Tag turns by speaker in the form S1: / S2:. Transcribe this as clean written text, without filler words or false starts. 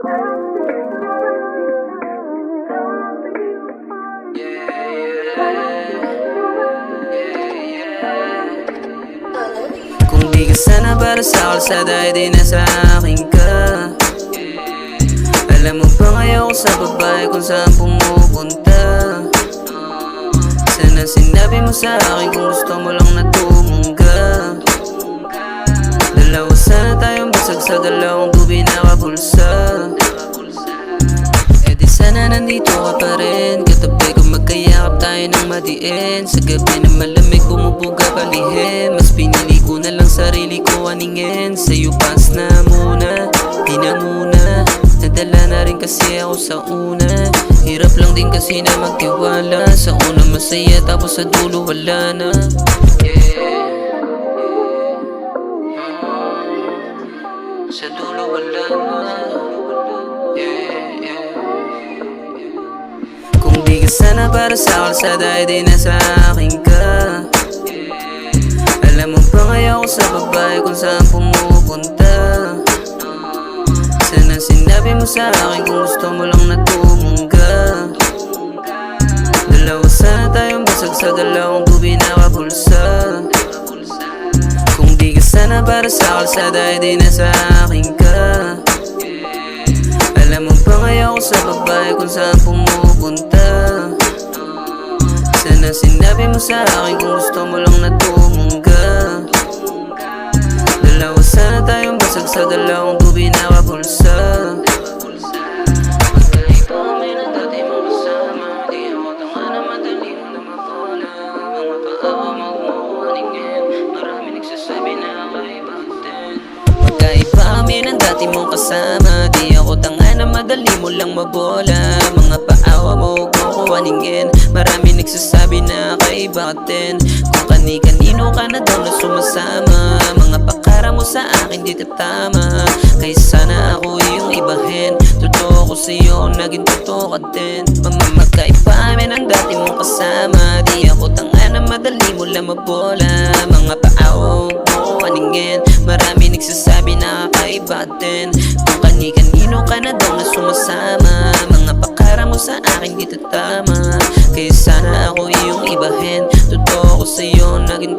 S1: Kung di ka sana para sa kalsada, ay di nasa akin ka. Alam mo ba ngayon ko sa babae kung saan pumupunta? Sana sinabi mo sa akin kung gusto mo lang na tumungga. Dalawa sana tayong basag sa dalawang dubi na kabulsa. E di sana nandito ka pa rin, katabi ko magkayakap tayo ng madiin. Sa gabi na malamig bumubuga palihim, mas pinili ko na lang sarili ko aningin. Sa'yo pass na muna, di na muna. Nadala na rin kasi ako sa una. Hirap lang din kasi na magtiwala. Sa una masaya tapos sa dulo wala na. Sa dulo wala na. Kung di ka sana para sa kalsada, ay di nasa akin ka. Alam mo ba ngayon ko sa babae kung saan pumupunta? Sana sinabi mo sa akin kung gusto mo lang na tumungga. Dalawa sana tayong basag sa dalawang dubi na kabulsa. Kung di ka sana para sa kalsada, ay di nasa akin ka. Alam mo ba ngayon ko sa babae kung saan pumupunta? Sana sinabi mo sa akin kung gusto mo lang na tumungga. Dalawa sana tayong basag sa dalawang dubi na kabulsa. Magkaiba kami na dati mo kasama. Di ako tanga na madali mo na mabola. Mga paawa mo kumaningin, marami nagsasabi na kakaiba din. Magkaiba kami ng dati mong kasama. Di ako tanga na madali mo lang mabola. Mga paawa mo kumaningin, marami nagsasabi na kakaiba din. Kung kani-kanino ka na daw na sumasama, mga pakara mo sa akin di tama. Kaya sana ako yung ibahin. Totoo ko sa'yo, naging totoo ka din. Magkaiba kami ng dati mong kasama. Di ako tanga na madali mo lang mabola. Mga paawa mo aningin, marami nagsasabi na kakaiba din. Kung kani-kanino ka na daw na sumasama, mga pakara mo sa akin di tama. Kaya sana ako yung ibahin. Totoo ko sa'yo, naging